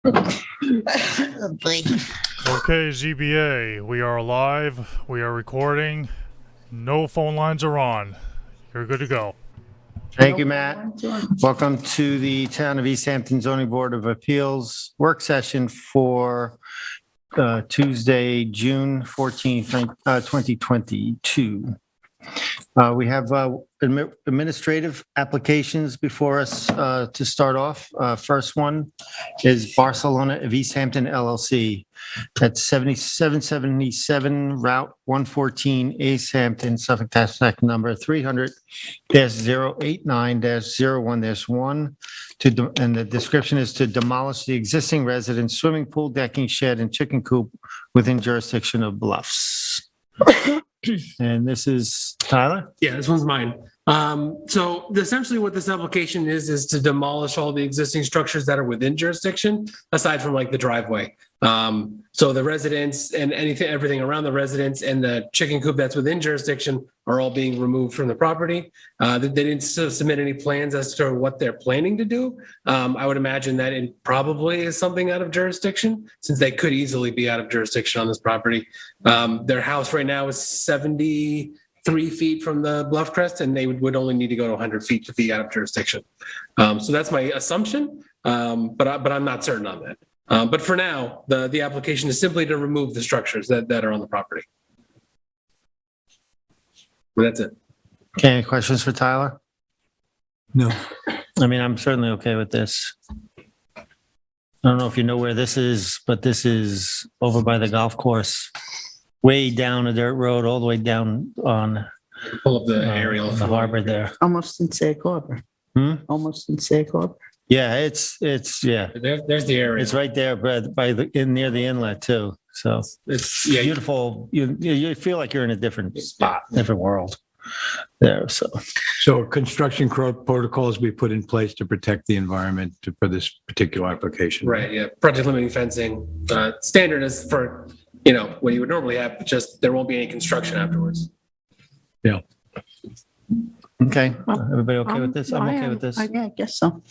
Okay, ZBA, we are live. We are recording. No phone lines are on. You're good to go. Thank you, Matt. Welcome to the Town of East Hampton Zoning Board of Appeals work session for Tuesday, June 14th, 2022. We have administrative applications before us to start off. First one is Barcelona of East Hampton LLC. That's 7777 Route 114, East Hampton, Suffolk Tax Act number 300-089-01-1. And the description is to demolish the existing residence, swimming pool, decking, shed, and chicken coop within jurisdiction of Bluffs. And this is Tyler? Yeah, this one's mine. So essentially what this application is to demolish all the existing structures that are within jurisdiction, aside from like the driveway. So the residents and everything around the residents and the chicken coop that's within jurisdiction are all being removed from the property. They didn't submit any plans as to what they're planning to do. I would imagine that it probably is something out of jurisdiction, since they could easily be out of jurisdiction on this property. Their house right now is 73 feet from the bluff crest, and they would only need to go to 100 feet to be out of jurisdiction. So that's my assumption, but I'm not certain on that. But for now, the application is simply to remove the structures that are on the property. But that's it. Okay, any questions for Tyler? No. I mean, I'm certainly okay with this. I don't know if you know where this is, but this is over by the golf course, way down a dirt road, all the way down on Pull up the aerial. the harbor there. Almost in Sag Harbor. Almost in Sag Harbor. Yeah, it's yeah, There's the area. it's right there, but near the inlet too. So It's beautiful. You feel like you're in a different spot, different world there. So construction protocols be put in place to protect the environment for this particular application. right. Yeah. Project limiting fencing. Standard is for, what you would normally have, but just there won't be any construction afterwards. Yeah. Okay, everybody okay with this? I'm okay with this. Yeah, I guess so.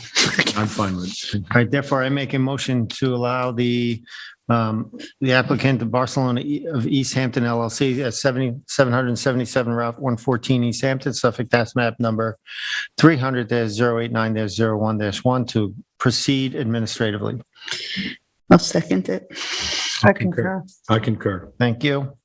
I'm fine with it. All right, therefore I make a motion to allow the applicant, the Barcelona of East Hampton LLC at 777 Route 114 East Hampton, Suffolk Tax Map number 300-089-01-1 to proceed administratively. I'll second it. I concur. Thank you.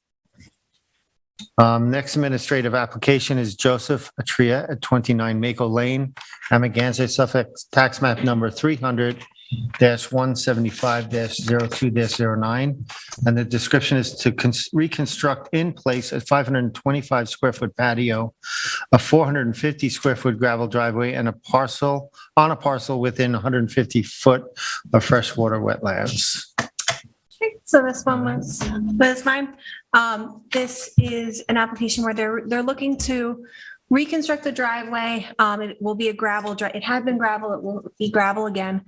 Next administrative application is Joseph Atria at 29 Mako Lane, Amagansett, Suffolk Tax Map number 300-175-02-09. And the description is to reconstruct in place a 525 square foot patio, a 450 square foot gravel driveway, and a parcel within 150 foot of freshwater wetlands. So this one was mine. This is an application where they're looking to reconstruct the driveway. It will be a gravel drive. It had been gravel. It will be gravel again.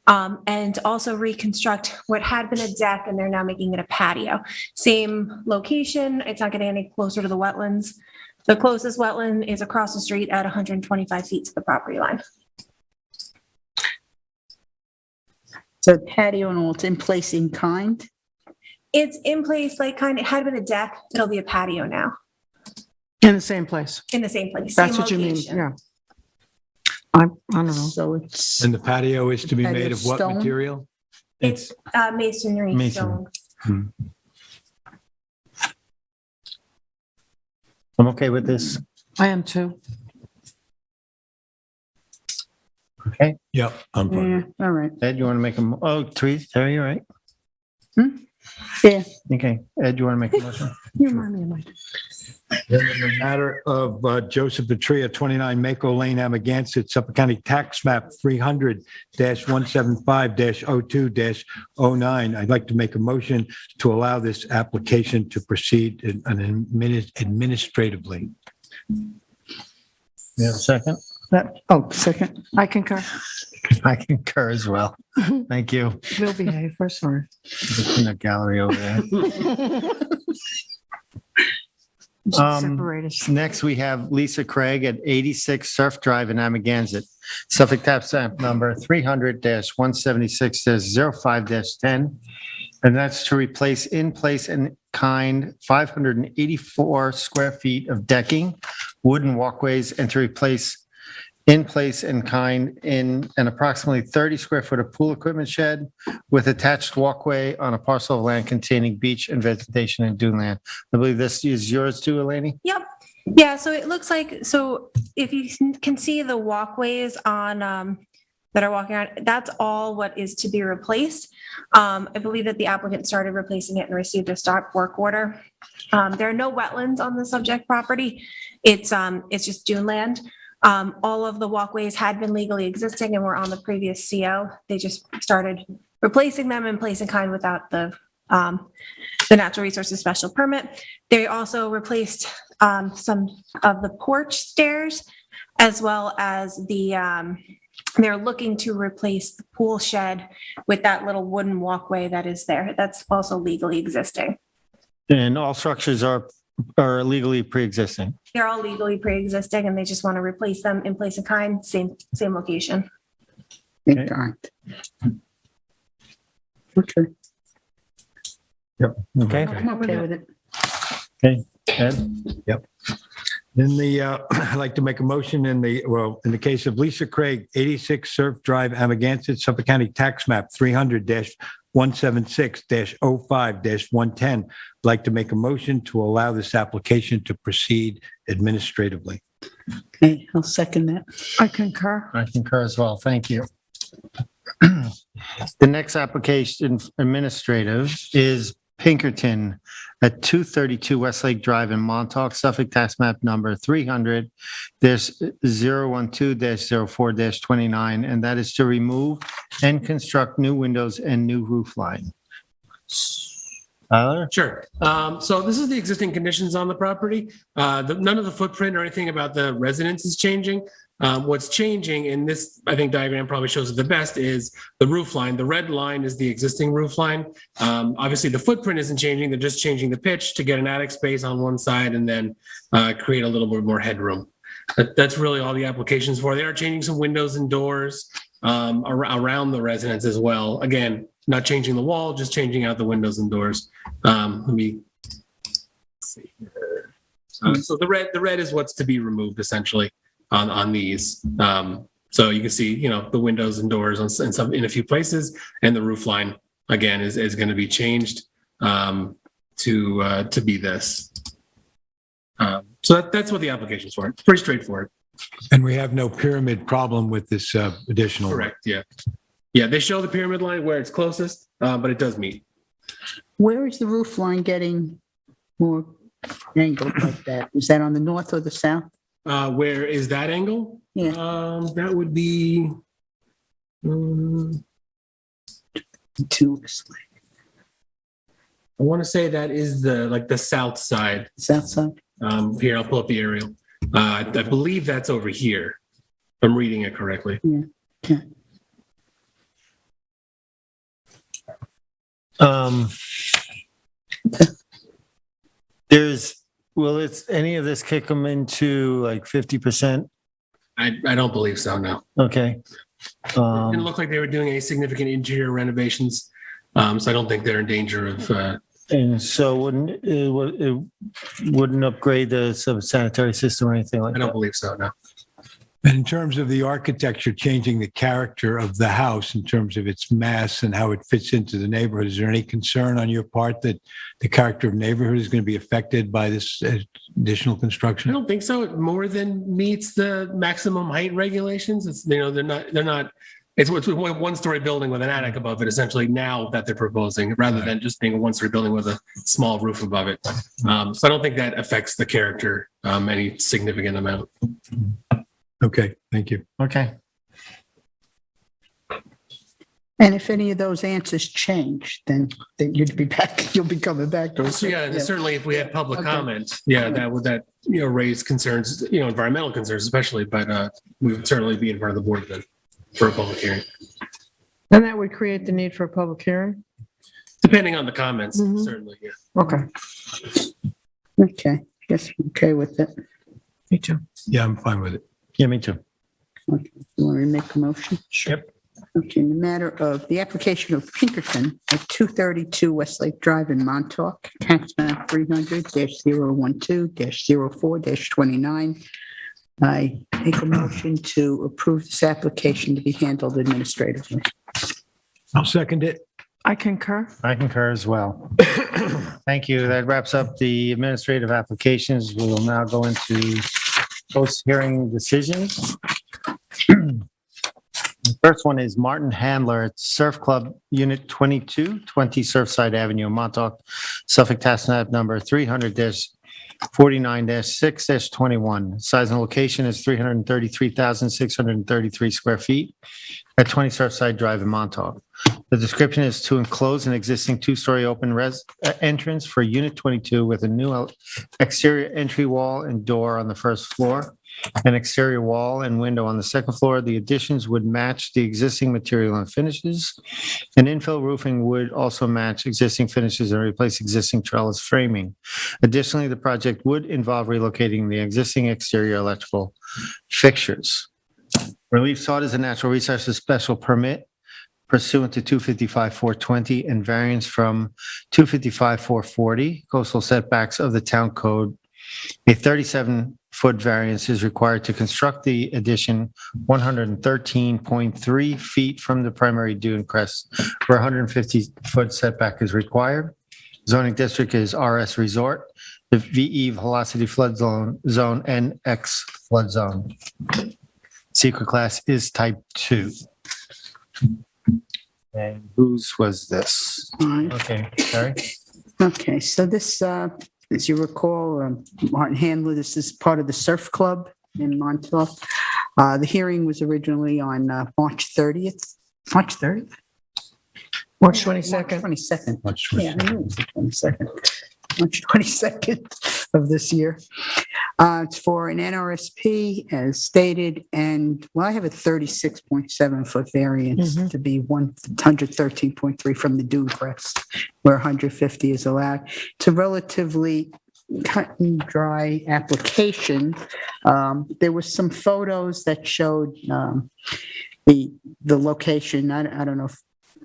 And also reconstruct what had been a deck, and they're now making it a patio. Same location. It's not getting any closer to the wetlands. The closest wetland is across the street at 125 feet to the property line. So patio and all, it's in place in kind. It's in place, it had been a deck. It'll be a patio now. In the same place. In the same place. That's same what you mean, location. yeah. I don't know. So it's, And the patio is to be made of what Stone? material? It's masonry Masonry. stone. I'm okay with this. I am too. Okay, Yep, I'm fine. yeah, all right. Ed, you want to make Terry, you right? Yeah, Okay, Ed, you want to make a motion? You remind me of my. In the matter of Joseph Atria, 29 Mako Lane, Amagansett, Suffolk County Tax Map 300-175-02-09. I'd like to make a motion to allow this application to proceed administratively. You have a second? second. I concur. I concur as well. Thank you. We'll behave. We're sorry. Just in the gallery over there. Separators. Next, we have Lisa Craig at 86 Surf Drive in Amagansett, Suffolk tax map number 300-176-05-10. And that's to replace in place and kind 584 square feet of decking, wooden walkways, and to replace in place and kind in an approximately 30 square foot of pool equipment shed with attached walkway on a parcel of land containing beach and vegetation and duneland. I believe this is yours too, Eleni? Yep. Yeah, so it looks like, so if you can see the walkways on, that are walking around, that's all what is to be replaced. I believe that the applicant started replacing it and received a stop work order. There are no wetlands on the subject property. It's just dune land. All of the walkways had been legally existing and were on the previous CO. They just started replacing them in place and kind without the natural resources special permit. They also replaced some of the porch stairs, as well as they're looking to replace the pool shed with that little wooden walkway that is there. That's also legally existing. And all structures are legally pre-existing. They're all legally pre-existing and they just want to replace them in place and kind, same location. Okay. Okay. Okay, I'm okay with it. Ed? Then I'd like to make a motion in the case of Lisa Craig, 86 Surf Drive, Amagansett, Suffolk County Tax Map 300-176-05-110. I'd like to make a motion to allow this application to proceed administratively. Okay, I'll second that. I concur. I concur as well. Thank you. The next application administrative is Pinkerton at 232 Westlake Drive in Montauk, Suffolk tax map number 300-012-04-29, and that is to remove and construct new windows and new roof line. Tyler? Sure. So this is the existing conditions on the property. None of the footprint or anything about the residence is changing. What's changing, and this, I think, diagram probably shows it the best, is the roof line. The red line is the existing roof line. Obviously, the footprint isn't changing. They're just changing the pitch to get an attic space on one side and then create a little bit more headroom. That's really all the application's for. They are changing some windows and doors around the residence as well. Again, not changing the wall, just changing out the windows and doors. Let me see here. So the red is what's to be removed essentially on these. So you can see, the windows and doors in a few places, and the roof line again is going to be changed to be this. So that's what the application's for. It's pretty straightforward. And we have no pyramid problem with this additional. Correct. Yeah. Yeah. They show the pyramid line where it's closest, but it does meet. Where is the roof line getting more angled like that? Is that on the north or the south? Where is that angle? Yeah. That would be. To I want to say that is the south side. south side? Here, I'll pull up the aerial. I believe that's over here. If I'm reading it correctly. Yeah. Okay. Will any of this kick them into like 50%? I don't believe so. No. Okay. It didn't look like they were doing any significant interior renovations, so I don't think they're in danger of. And so it wouldn't upgrade the sanitary system or anything like I that? don't believe so. No. And in terms of the architecture, changing the character of the house in terms of its mass and how it fits into the neighborhood, is there any concern on your part that the character of neighborhood is going to be affected by this additional I construction? don't think so. It more than meets the maximum height regulations. It's they're not. It's a one-story building with an attic above it, essentially, now that they're proposing, rather than just being a one-story building with a small roof above it. So I don't think that affects the character any significant amount. Okay, thank you. Okay. And if any of those answers change, then you'd be back, you'll be coming back to us. So yeah, and certainly if we had public Okay. comment, that would raise concerns, environmental concerns especially, but we would certainly be in front of the board then for a public hearing, And that would create the need for a public hearing? depending on the comments, Mhm. certainly, yeah. Okay. Okay. Yes, okay with it. Me too. Yeah, I'm fine with it. Yeah, me too. Okay, you want me to make a motion? Yep. Okay, in the matter of the application of Pinkerton at 232 Westlake Drive in Montauk, tax map 300-012-04-29. I make a motion to approve this application to be handled administratively. I'll second it. I concur. I concur as well. Thank you. That wraps up the administrative applications. We will now go into post-hearing decisions. The first one is Martin Handler at Surf Club Unit 22, 20 Surfside Avenue, Montauk, Suffolk, tax map number 300-49-6-21. Size and location is 333,633 square feet at 20 Surfside Drive in Montauk. The description is to enclose an existing two-story open entrance for Unit 22 with a new exterior entry wall and door on the first floor, an exterior wall and window on the second floor. The additions would match the existing material and finishes. An infill roofing would also match existing finishes and replace existing trellis framing. Additionally, the project would involve relocating the existing exterior electrical fixtures. Relief sought is a natural resources special permit pursuant to 255-420 and variance from 255-440 coastal setbacks of the town code. A 37-foot variance is required to construct the addition 113.3 feet from the primary dune crest, where 150-foot setback is required. Zoning district is RS Resort. The VE velocity flood zone, zone NX flood zone. Secret class is type 2. And whose was this? Mine. Okay, sorry. Okay, so this, as you recall, Martin Handler, this is part of the Surf Club in Montauk. The hearing was originally on March 30th. March 30th? March 22nd. 22nd. Much Yeah, I knew it was the 22nd. March 22nd of this year. It's for an NRSP as stated, and well, I have a 36.7-foot variance to be 113.3 from the dune crest, where 150 is allowed. It's a relatively cut and dry application. There were some photos that showed the location. I don't know if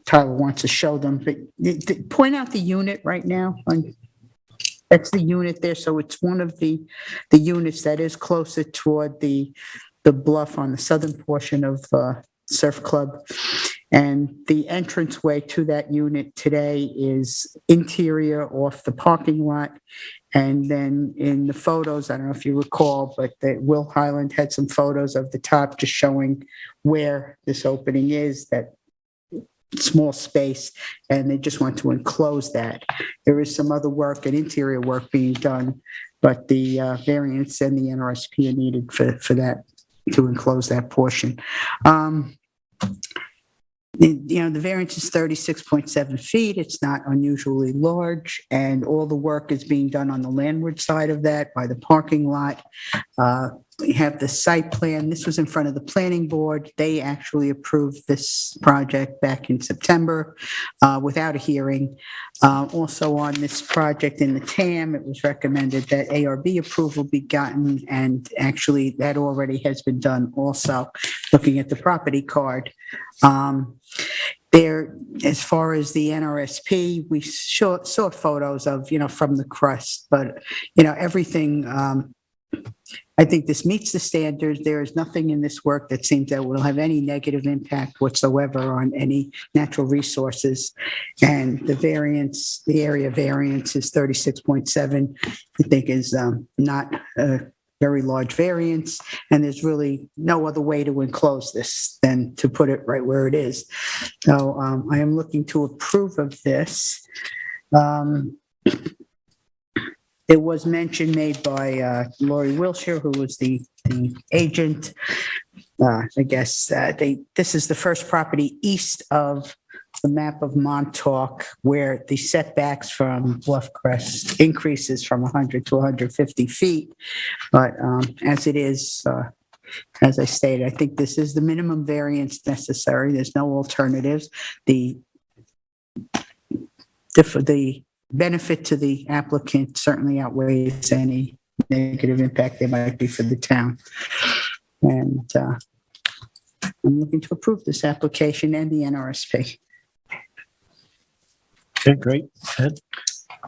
Tyler wants to show them, but point out the unit right now. That's the unit there. So it's one of the units that is closer toward the bluff on the southern portion of Surf Club. And the entranceway to that unit today is interior off the parking lot. And then in the photos, I don't know if you recall, but Will Highland had some photos of the top just showing where this opening is, that small space, and they just want to enclose that. There is some other work and interior work being done, but the variance and the NRSP are needed for that, to enclose that portion. The variance is 36.7 feet. It's not unusually large, and all the work is being done on the landward side of that by the parking lot. We have the site plan. This was in front of the planning board. They actually approved this project back in September without a hearing. Also on this project in the TAM, it was recommended that ARB approval be gotten, and actually that already has been done also, looking at the property card. There, as far as the NRSP, we saw photos of, from the crest, but, everything, I think this meets the standards. There is nothing in this work that seems that will have any negative impact whatsoever on any natural resources. And the area variance is 36.7, I think is not a very large variance. And there's really no other way to enclose this than to put it right where it is. So I am looking to approve of this. There was mention made by Lori Wilshire, who was the agent. I guess this is the first property east of the map of Montauk where the setbacks from Bluff Crest increases from 100 to 150 feet. But as it is, as I stated, I think this is the minimum variance necessary. There's no alternatives. The benefit to the applicant certainly outweighs any negative impact there might be for the town. And I'm looking to approve this application and the NRSP. Okay, great. Ed?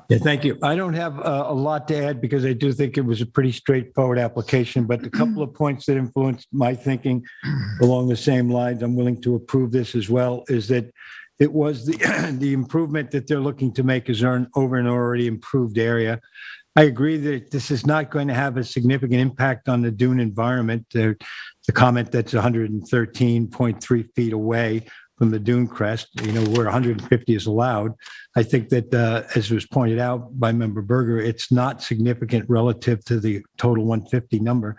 Yeah, thank you. I don't have a lot to add because I do think it was a pretty straightforward application, but a couple of points that influenced my thinking along the same lines, I'm willing to approve this as well, is that it was the improvement that they're looking to make is over an already improved area. I agree that this is not going to have a significant impact on the dune environment. The comment that's 113.3 feet away from the dune crest, where 150 is allowed. I think that, as was pointed out by Member Berger, it's not significant relative to the total 150 number.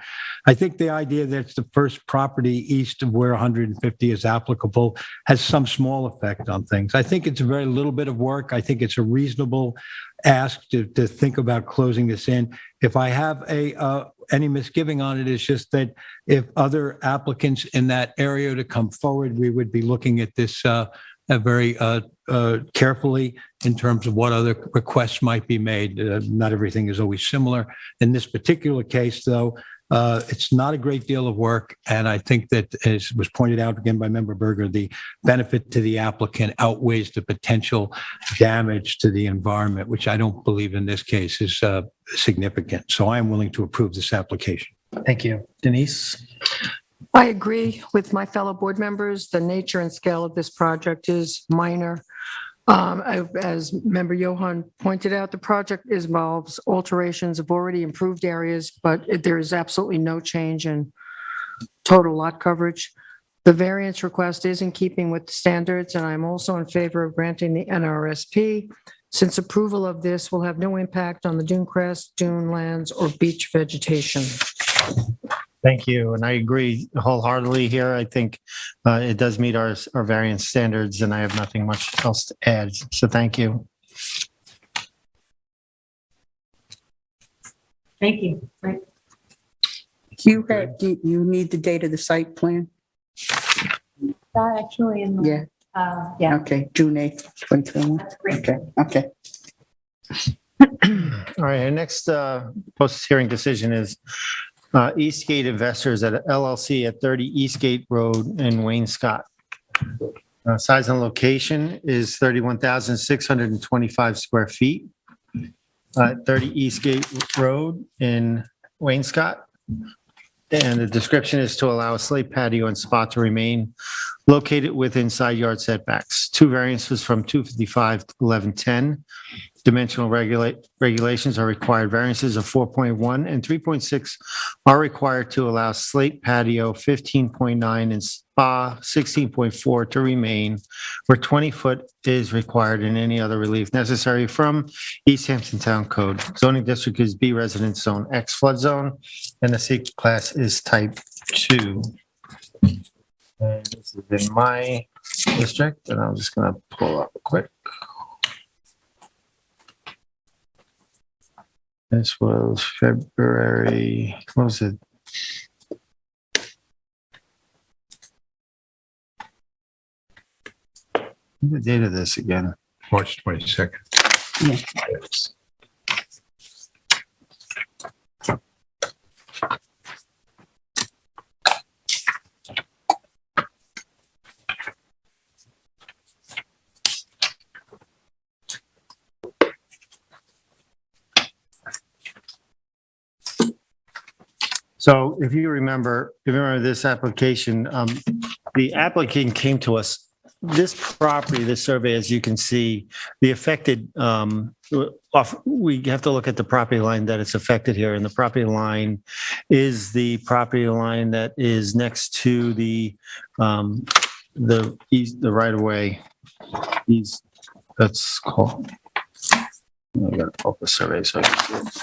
I think the idea that it's the first property east of where 150 is applicable has some small effect on things. I think it's a very little bit of work. I think it's a reasonable ask to think about closing this in. If I have any misgiving on it, is just that if other applicants in that area to come forward, we would be looking at this very carefully in terms of what other requests might be made. Not everything is always similar. In this particular case, though, it's not a great deal of work. And I think that, as was pointed out again by Member Berger, the benefit to the applicant outweighs the potential damage to the environment, which I don't believe in this case is significant. So I am willing to approve this application. Thank you. Denise? I agree with my fellow board members. The nature and scale of this project is minor. As Member Johan pointed out, the project involves alterations of already improved areas, but there is absolutely no change in total lot coverage. The variance request is in keeping with the standards, and I'm also in favor of granting the NRSP, since approval of this will have no impact on the dune crest, dune lands, or beach vegetation. Thank you. And I agree wholeheartedly here. I think it does meet our variance standards, and I have nothing much else to add. So thank you. Thank you. Right. Do you need the date of the site plan? That actually in the, Yeah. yeah, Okay, June 8th, 2021. that's great. Okay. All right. Our next post-hearing decision is Eastgate Investors at LLC at 30 Eastgate Road in Wayne-Scott. Size and location is 31,625 square feet. 30 Eastgate Road in Wayne-Scott. And the description is to allow a slate patio and spa to remain located within side yard setbacks. Two variances from 255 to 1110. Dimensional regulations are required. Variances of 4.1 and 3.6 are required to allow slate patio 15.9 and spa 16.4 to remain, where 20 foot is required and any other relief necessary from East Hampton Town Code. Zoning district is B residence zone X flood zone, and the C class is type 2. And this is in my district, and I'm just going to pull up quick. This was February, what was it? The date of this again? March 22nd. Yes. So if you remember this application, the applicant came to us. This property, this survey, as you can see, the affected, we have to look at the property line that it's affected here. And the property line is the property line that is next to the right of way. That's called. I got to pull up the survey so I can see it.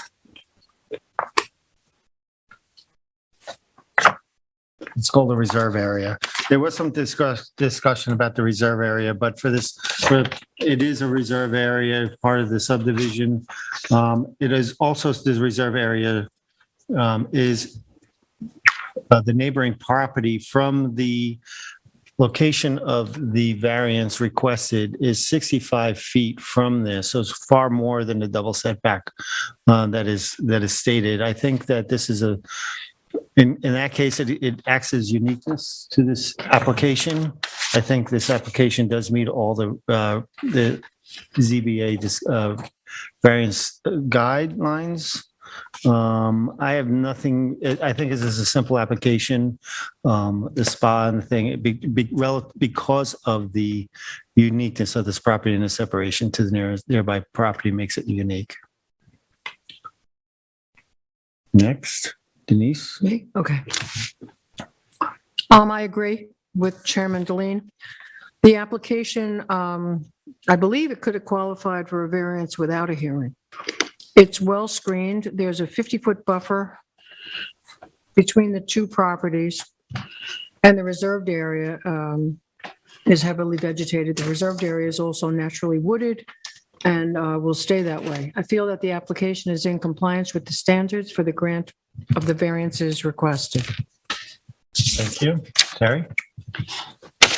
It's called the reserve area. There was some discussion about the reserve area, but it is a reserve area, part of the subdivision. It is also, the reserve area is the neighboring property from the location of the variance requested is 65 feet from this, so it's far more than the double setback that is stated. I think that this is in that case, it acts as uniqueness to this application. I think this application does meet all the ZBA variance guidelines. I have nothing. I think this is a simple application. The spa and the thing, because of the uniqueness of this property and the separation to the nearby property makes it unique. Next, Denise. Me? Okay. I agree with Chairman Deline. The application, I believe it could have qualified for a variance without a hearing. It's well screened. There's a 50-foot buffer between the two properties, and the reserved area is heavily vegetated. The reserved area is also naturally wooded and will stay that way. I feel that the application is in compliance with the standards for the grant of the variances requested. Thank you. Terry?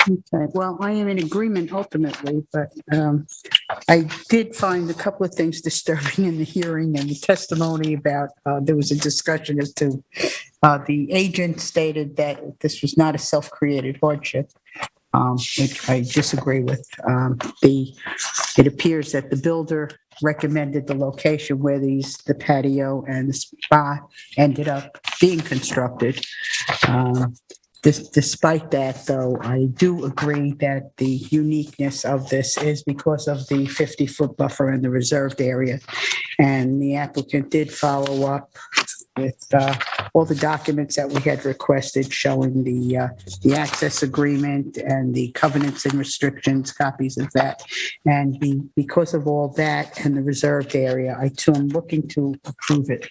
Okay, well, I am in agreement ultimately, but I did find a couple of things disturbing in the hearing and the testimony about, there was a discussion as to, the agent stated that this was not a self-created hardship, which I disagree with. It appears that the builder recommended the location where the patio and the spa ended up being constructed. Despite that, though, I do agree that the uniqueness of this is because of the 50-foot buffer in the reserved area. And the applicant did follow up with all the documents that we had requested showing the access agreement and the covenants and restrictions, copies of that. And because of all that and the reserved area, I too am looking to approve it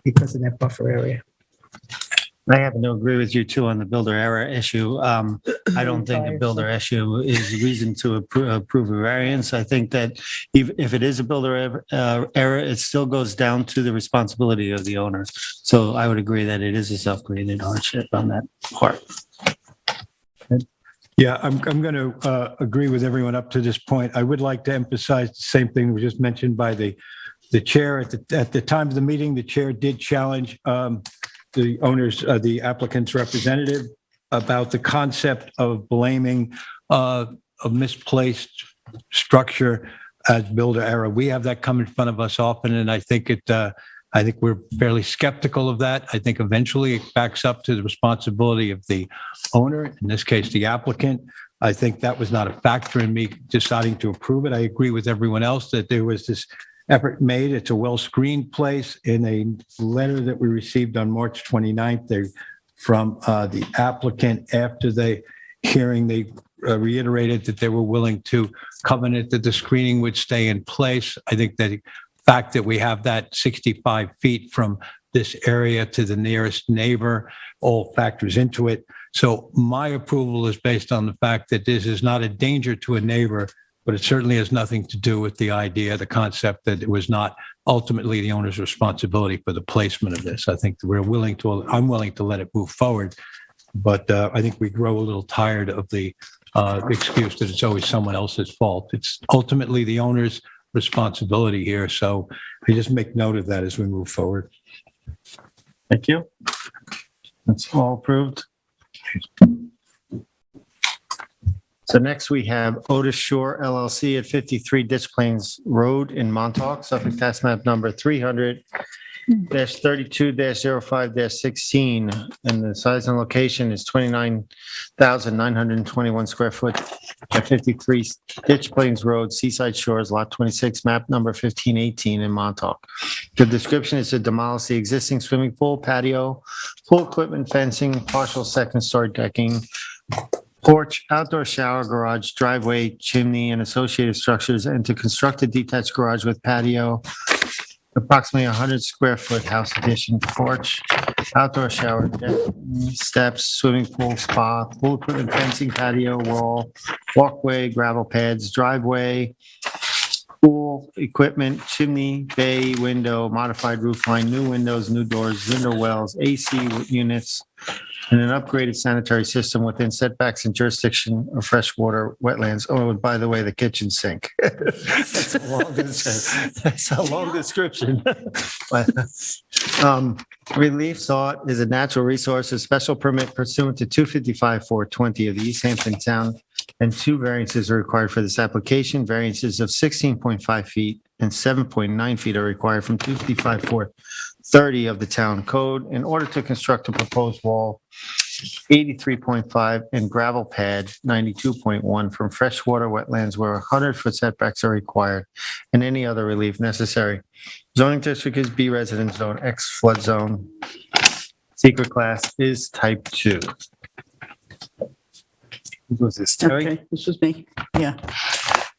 because of that buffer area. I happen to agree with you too on the builder error issue. I don't think the builder issue is reason to approve a variance. I think that if it is a builder error, it still goes down to the responsibility of the owner. So I would agree that it is a self-created hardship on that part. Yeah, I'm going to agree with everyone up to this point. I would like to emphasize the same thing that was just mentioned by the chair. At the time of the meeting, the chair did challenge the owner's, the applicant's representative about the concept of blaming a misplaced structure as builder error. We have that come in front of us often, and I think we're fairly skeptical of that. I think eventually it backs up to the responsibility of the owner, in this case, the applicant. I think that was not a factor in me deciding to approve it. I agree with everyone else that there was this effort made. It's a well-screened place. In a letter that we received on March 29th, from the applicant after the hearing, they reiterated that they were willing to covenant that the screening would stay in place. I think that the fact that we have that 65 feet from this area to the nearest neighbor all factors into it. So my approval is based on the fact that this is not a danger to a neighbor, but it certainly has nothing to do with the idea, the concept that it was not ultimately the owner's responsibility for the placement of this. I think that I'm willing to let it move forward, but I think we grow a little tired of the excuse that it's always someone else's fault. It's ultimately the owner's responsibility here. So I just make note of that as we move forward. Thank you. That's all approved. So next we have Otis Shore LLC at 53 Ditch Plains Road in Montauk, Suffolk Tax Map number 300-32-05-16. And the size and location is 29,921 square foot at 53 Ditch Plains Road, Seaside Shores, Lot 26, map number 1518 in Montauk. The description is to demolish the existing swimming pool, patio, pool equipment, fencing, partial second-story decking, porch, outdoor shower, garage, driveway, chimney, and associated structures, and to construct a detached garage with patio, approximately 100 square foot house addition, porch, outdoor shower, deck, steps, swimming pool, spa, pool equipment, fencing, patio, wall, walkway, gravel pads, driveway, pool equipment, chimney, bay, window, modified roof line, new windows, new doors, window wells, AC units, and an upgraded sanitary system within setbacks and jurisdiction of freshwater wetlands. Oh, and by the way, the kitchen sink. That's a long description. But, relief sought is a natural resources special permit pursuant to 255-420 of the East Hampton Town, and two variances are required for this application. Variances of 16.5 feet and 7.9 feet are required from 255-430 of the Town Code in order to construct a proposed wall 83.5 and gravel pad 92.1 from freshwater wetlands where 100-foot setbacks are required and any other relief necessary. Zoning district is B residence zone, X flood zone. Secret class is type 2. Was this Terry? Okay, this was me. Yeah.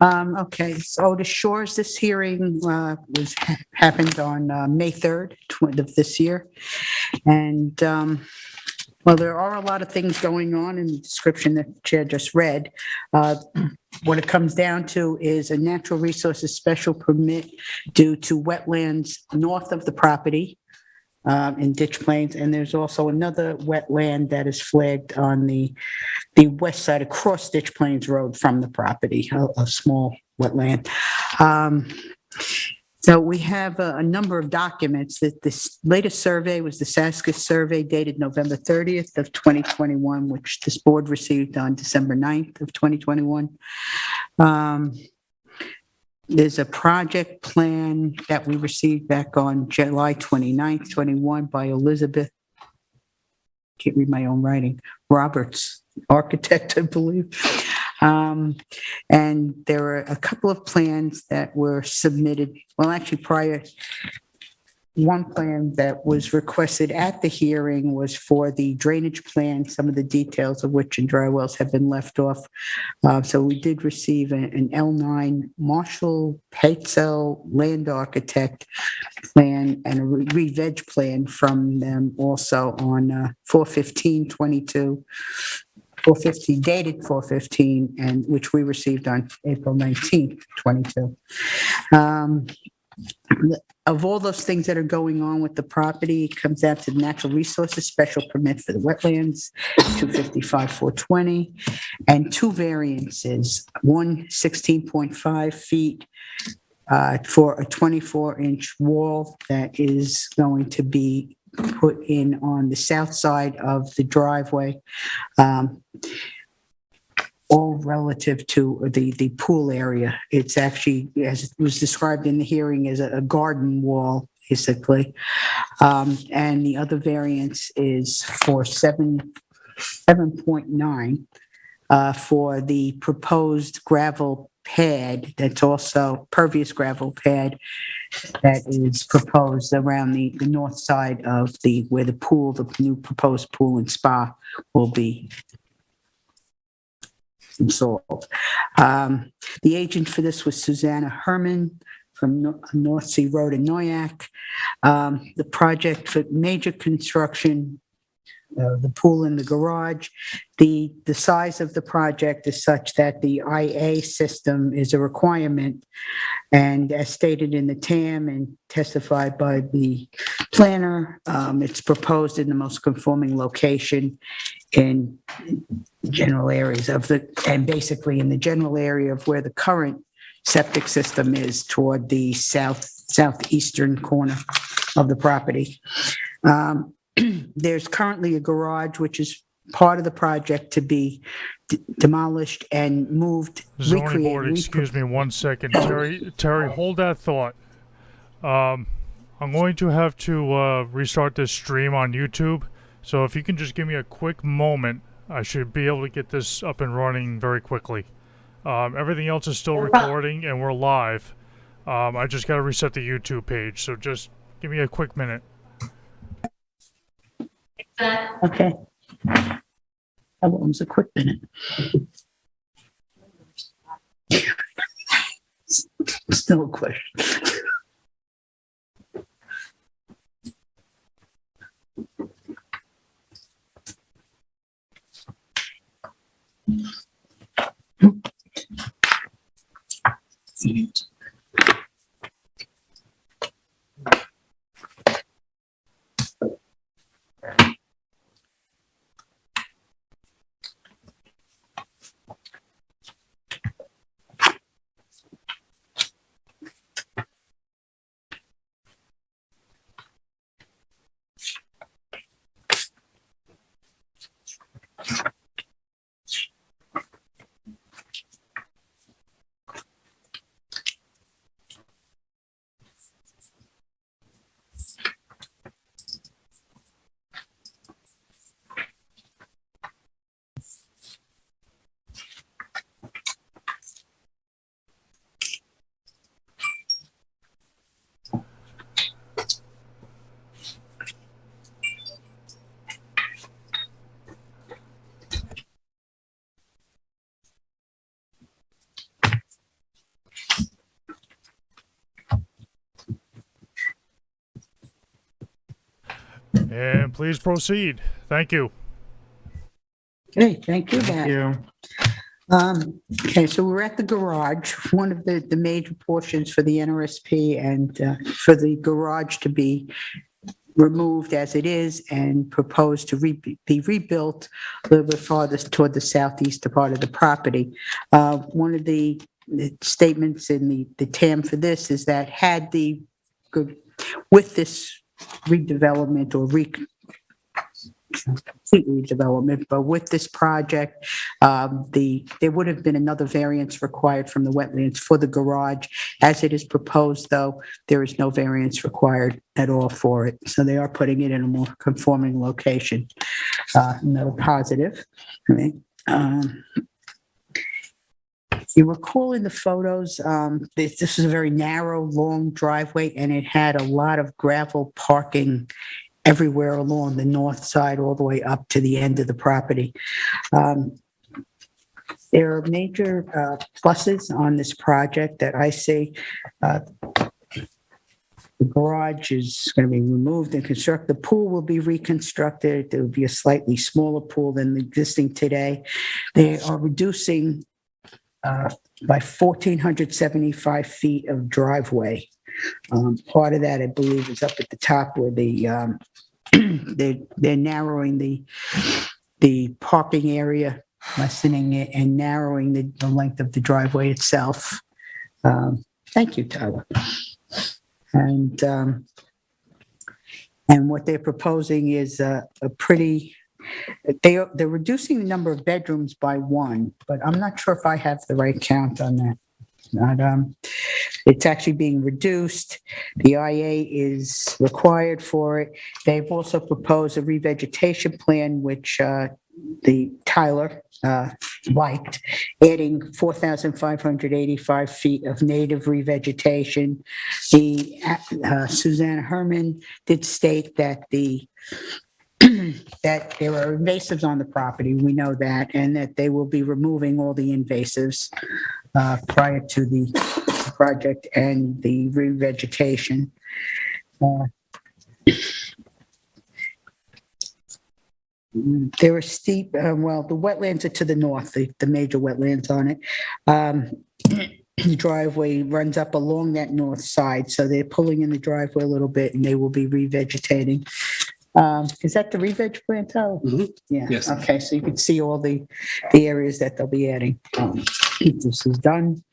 Okay, so the Shores, this hearing happened on May 3rd of this year. And well, there are a lot of things going on in the description that Chair just read. What it comes down to is a natural resources special permit due to wetlands north of the property in ditch plains. And there's also another wetland that is flagged on the west side across Ditch Plains Road from the property, a small wetland. So we have a number of documents. That this latest survey was the Saskis survey dated November 30th of 2021, which this board received on December 9th of 2021. There's a project plan that we received back on July 29th, 21 by Elizabeth, can't read my own writing, Roberts, architect, I believe. And there were a couple of plans that were submitted, well, actually prior, one plan that was requested at the hearing was for the drainage plan, some of the details of which in dry wells have been left off. So we did receive an L9 Marshall Peitzel land architect plan and a re-veg plan from them also on 4/15/22. 4/15, dated 4/15, and which we received on April 19th, 22. Of all those things that are going on with the property, it comes out to the natural resources special permit for the wetlands, 255-420, and two variances, one 16.5 feet for a 24-inch wall that is going to be put in on the south side of the driveway, all relative to the pool area. It's actually, as it was described in the hearing, as a garden wall, basically. And the other variance is for 7.9 for the proposed gravel pad that's also pervious gravel pad that is proposed around the north side of where the pool, the new proposed pool and spa will be installed. The agent for this was Susanna Herman from North Sea Road in Noyak. The project for major construction, the pool and the garage, the size of the project is such that the IA system is a requirement. And as stated in the TAM and testified by the planner, it's proposed in the most conforming location in general areas and basically in the general area of where the current septic system is toward the southeastern corner of the property. There's currently a garage, which is part of the project to be demolished and moved. Zoning board, excuse me 1 second. Terry, hold that thought. I'm going to have to restart this stream on YouTube. So if you can just give me a quick moment, I should be able to get this up and running very quickly. Everything else is still recording and we're live. I just got to reset the YouTube page. So just give me a quick minute. Okay. That was a quick minute. Still a question. And please proceed. Thank you. Okay, thank you, Thank Matt. you. Okay, so we're at the garage, one of the major portions for the NRSP and for the garage to be removed as it is and proposed to be rebuilt a little bit farther toward the southeast part of the property. One of the statements in the TAM for this is that had with this redevelopment or complete redevelopment, but with this project, there would have been another variance required from the wetlands for the garage. As it is proposed, though, there is no variance required at all for it. So they are putting it in a more conforming location. Another positive. Right? If you recall in the photos, this is a very narrow, long driveway, and it had a lot of gravel parking everywhere along the north side, all the way up to the end of the property. There are major pluses on this project that I see. The garage is going to be removed and constructed. The pool will be reconstructed. There will be a slightly smaller pool than the existing today. They are reducing by 1,475 feet of driveway. Part of that, I believe, is up at the top where they're narrowing the parking area, lessening it, and narrowing the length of the driveway itself. Thank you, Tyler. And what they're proposing is a pretty. They're reducing the number of bedrooms by one, but I'm not sure if I have the right count on that. It's actually being reduced. The IA is required for it. They've also proposed a revegetation plan, which the Tyler liked, adding 4,585 feet of native revegetation. The Susanna Herman did state that that there are invasives on the property. We know that, and that they will be removing all the invasives prior to the project and the revegetation. There are steep, well, the wetlands are to the north, the major wetlands on it. The driveway runs up along that north side, so they're pulling in the driveway a little bit, and they will be revegetating. Is that the re-veg plan, Tyler? Mhm. Yeah. Yes. Okay, so you can see all the areas that they'll be adding. This is done.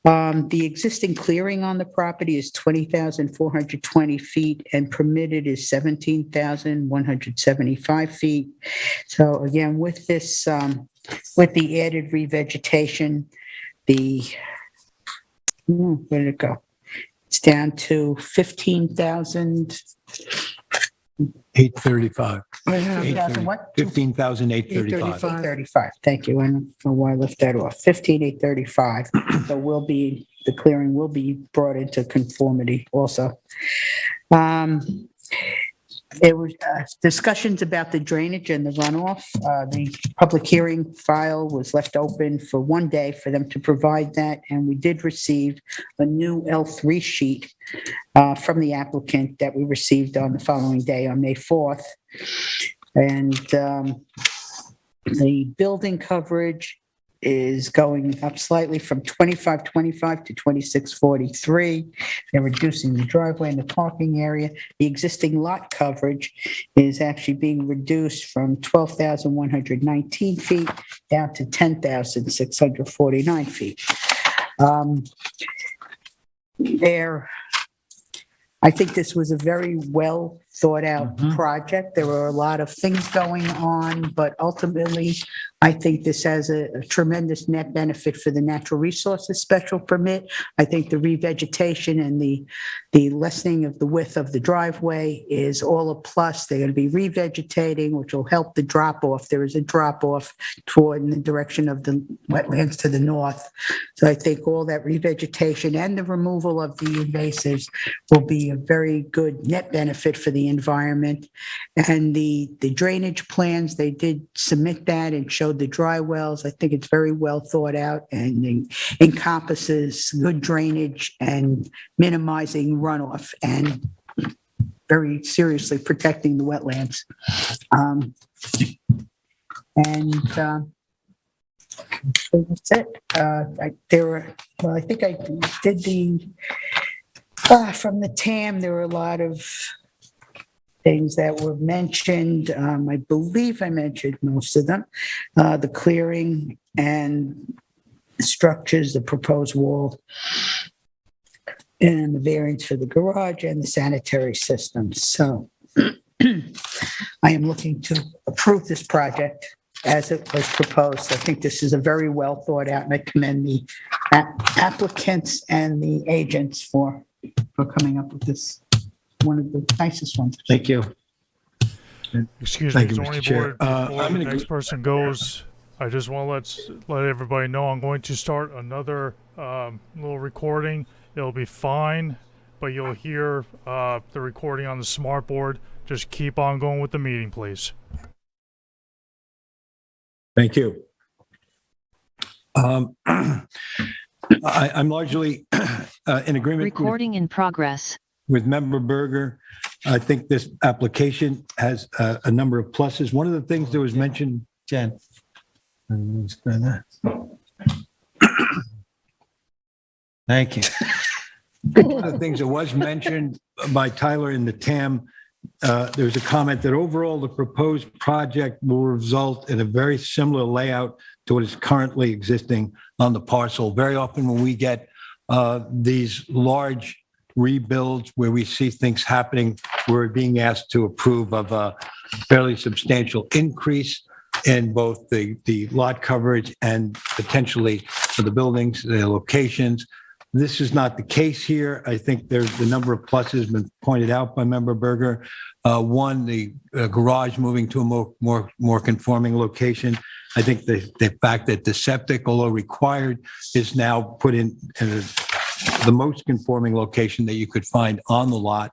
The existing clearing on the property is 20,420 feet, and permitted is 17,175 feet. So again, with this, with the added revegetation, where did it go? It's down to 15,000. 835. I have 15,000 what? 15,835. 835. Thank you. I don't know why I left that off. 15,835. So the clearing will be brought into conformity also. There were discussions about the drainage and the runoff. The public hearing file was left open for one day for them to provide that, and we did receive a new L3 sheet from the applicant that we received on the following day, on May 4th. And the building coverage is going up slightly from 2525 to 2643. They're reducing the driveway and the parking area. The existing lot coverage is actually being reduced from 12,119 feet down to 10,649 feet. I think this was a very well thought out project. There were a lot of things going on, but ultimately, I think this has a tremendous net benefit for the natural resources special permit. I think the revegetation and the lessening of the width of the driveway is all a plus. They're going to be revegetating, which will help the drop off. There is a drop off toward in the direction of the wetlands to the north. So I think all that revegetation and the removal of the invasives will be a very good net benefit for the environment. And the drainage plans, they did submit that and showed the dry wells. I think it's very well thought out and encompasses good drainage and minimizing runoff. And very seriously protecting the wetlands. So that's it. I think I did from the TAM, there were a lot of things that were mentioned. I believe I mentioned most of them. The clearing and structures, the proposed wall, and the variance for the garage and the sanitary system. So I am looking to approve this project as it was proposed. I think this is a very well thought out, and I commend the applicants and the agents for coming up with this, one of the nicest ones. Thank you. Excuse me, Thank you, zoning Mr. Chair. board, before I'm the gonna next person goes, I just want to let everybody know I'm going to start another little recording. It'll be fine, but you'll hear the recording on the smart board. Just keep on going with the meeting, please. Thank you. I'm largely in agreement Recording in progress. with Member Berger. I think this application has a number of pluses. One of the things that was mentioned, Jen. Thank you. one of the things that was mentioned by Tyler in the TAM, there was a comment that overall the proposed project will result in a very similar layout to what is currently existing on the parcel. Very often when we get these large rebuilds where we see things happening, we're being asked to approve of a fairly substantial increase in both the lot coverage and potentially for the buildings, the locations. This is not the case here. I think there's the number of pluses been pointed out by Member Berger. One, the garage moving to a more conforming location. I think the fact that the septic, although required, is now put in the most conforming location that you could find on the lot.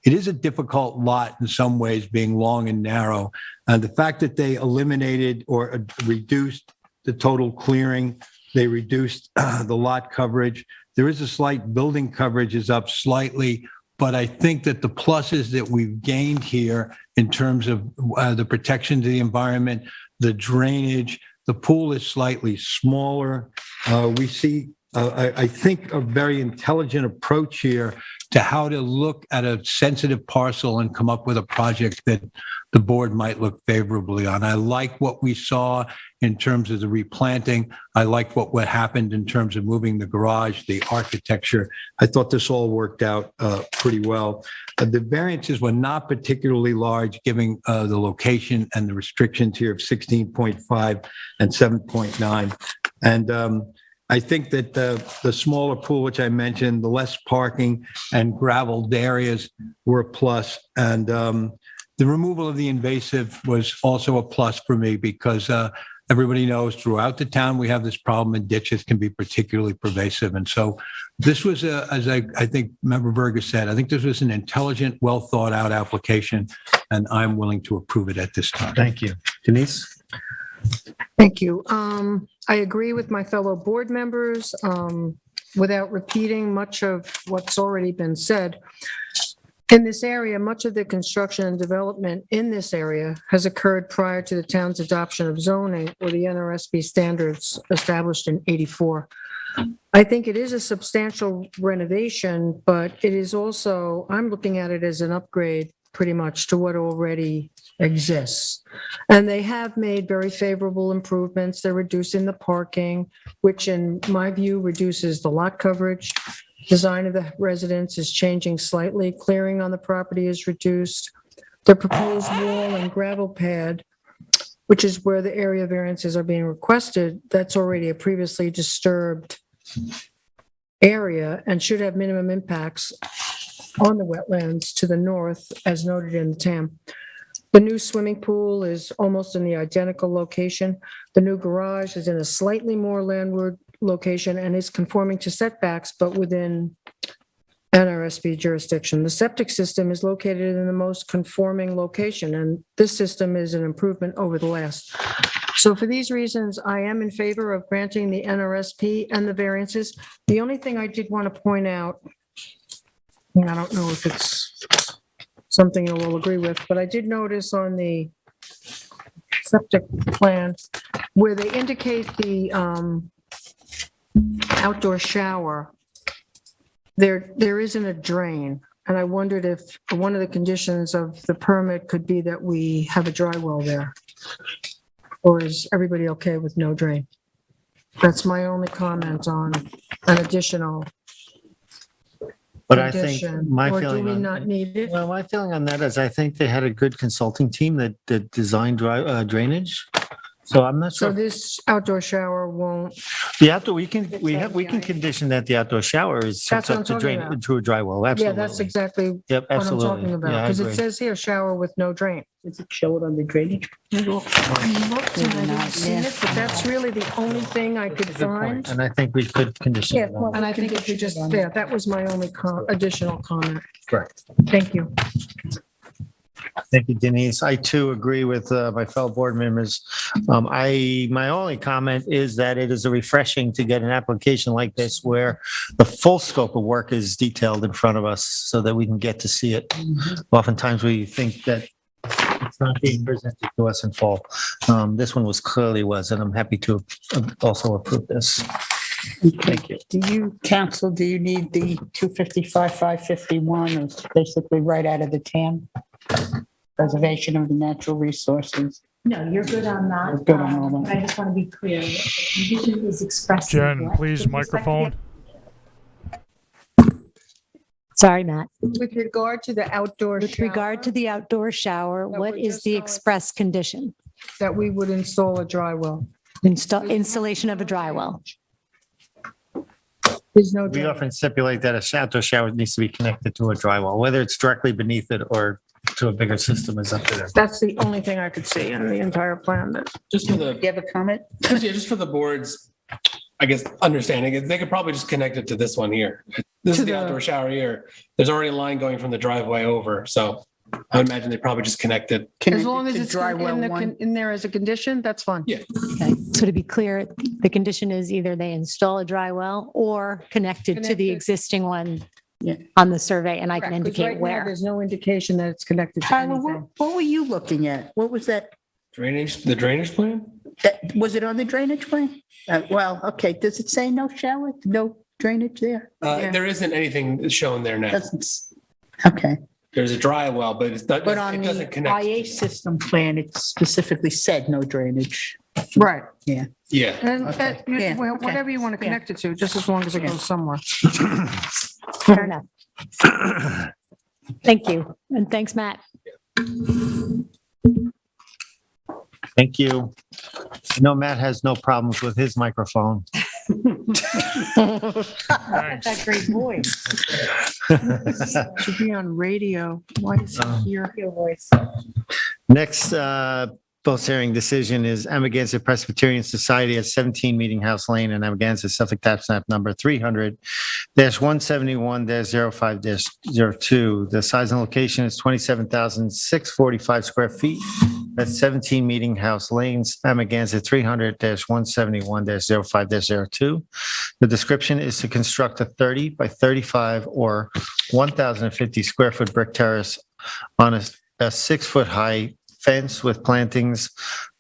It is a difficult lot in some ways, being long and narrow. And the fact that they eliminated or reduced the total clearing, they reduced the lot coverage. There is a slight building coverage is up slightly, but I think that the pluses that we've gained here in terms of the protection to the environment, the drainage, the pool is slightly smaller. We see, I think, a very intelligent approach here to how to look at a sensitive parcel and come up with a project that the board might look favorably on. I like what we saw in terms of the replanting. I like what happened in terms of moving the garage, the architecture. I thought this all worked out pretty well. The variances were not particularly large, given the location and the restrictions here of 16.5 and 7.9. And I think that the smaller pool, which I mentioned, the less parking and graveled areas were a plus. And the removal of the invasive was also a plus for me because everybody knows throughout the town we have this problem, and ditches can be particularly pervasive. And so this was, as I think Member Berger said, I think this was an intelligent, well thought out application, and I'm willing to approve it at this time. Thank you. Denise? Thank you. I agree with my fellow board members without repeating much of what's already been said. In this area, much of the construction and development in this area has occurred prior to the town's adoption of zoning or the NRSB standards established in '84. I think it is a substantial renovation, but it is also, I'm looking at it as an upgrade pretty much to what already exists. And they have made very favorable improvements. They're reducing the parking, which in my view reduces the lot coverage. Design of the residence is changing slightly. Clearing on the property is reduced. The proposed wall and gravel pad, which is where the area variances are being requested, that's already a previously disturbed area and should have minimum impacts on the wetlands to the north, as noted in the TAM. The new swimming pool is almost in the identical location. The new garage is in a slightly more landward location and is conforming to setbacks, but within NRSB jurisdiction. The septic system is located in the most conforming location, and this system is an improvement over the last. So for these reasons, I am in favor of granting the NRSP and the variances. The only thing I did want to point out, and I don't know if it's something you'll all agree with, but I did notice on the septic plan where they indicate the outdoor shower, there isn't a drain. And I wondered if one of the conditions of the permit could be that we have a dry well there. Or is everybody okay with no drain? That's my only comment on an additional But I think condition. my Or do feeling we on, not need it? well, my feeling on that is I think they had a good consulting team that designed drainage. So I'm not So sure. this outdoor shower won't, The outdoor, we can condition that the outdoor shower is That's hooked what up I'm to talking drain about. to a dry well. yeah, Absolutely. that's exactly Yep, what I'm absolutely. talking about. Yeah, I Because it agree. says here, shower with no drain. Does it show it on the drainage? I looked and I didn't see Yeah. it, but that's really the only thing I could find. And I think we could condition Yeah, it on. well, And I think if you just, yeah, that was my only additional comment. Correct. Thank you. Thank you, Denise. I too agree with my fellow board members. My only comment is that it is refreshing to get an application like this where the full scope of work is detailed in front of us so that we can get to see it. Oftentimes we think that it's not being presented to us in full. This one clearly was, and I'm happy to also approve this. Thank you. Do you, council, do you need the 255, 551, or basically right out of the TAM? Preservation of the natural resources. No, you're good on that. We're good on all that. But I just want to be clear. The condition is expressed. in Jen, what? please, With respect to microphone. Sorry, Matt. With regard to the outdoor With regard to shower, the outdoor shower, That what we're is just the going- express condition? that we would install a dry well. Installation of a dry well. There's no We drain. often stipulate that a outdoor shower needs to be connected to a dry well, whether it's directly beneath it or to a bigger system is up to them. That's the only thing I could see in the entire plan that, Just for Do the, you have a comment? just for the board's, I guess, understanding, it, they could probably just connect it to this one here. This To is the the- outdoor shower here. There's already a line going from the driveway over, so I would imagine they probably just connected. as long as Connected to it's dry well in one. in there as a condition, that's fine. Yeah. Okay. So to be clear, the condition is either they install a dry well or connected to the Connected. existing one Yeah. on the survey, and I can Correct, 'cause indicate right now, where. There's no indication that it's connected to Tyler, anything. what were you looking at? What was that? The drainage plan? Was it on the drainage plan? Well, okay, does it say no shower, no drainage there? Yeah. There isn't anything shown there now. Doesn't, okay. There's a dry well, but it's not, But on it the doesn't connect. IA system plan, it specifically said no drainage. Right. Yeah. And Okay. that, Yeah, well, okay. whatever you want to Yeah. connect it to, just as long as it goes somewhere. Fair enough. Thank you. And thanks, Matt. Thank you. I know Matt has no problems with his microphone. Thanks. great voice. Should be on radio. Why is it here? Your voice. Next, both hearing decision is Amagansett Presbyterian Society at 17 Meeting House Lane in Amagansett, Suffolk Tax Map number 300-171-05-02. The size and location is 27,645 square feet. That's 17 Meeting House Lanes, Amagansett 300-171-05-02. The description is to construct a 30 by 35 or 1,050 square foot brick terrace on a 6-foot high fence with plantings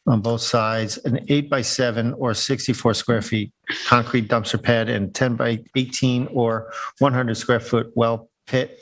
on both sides, an 8 by 7 or 64 square feet concrete dumpster pad, and 10 by 18 or 100 square foot well pit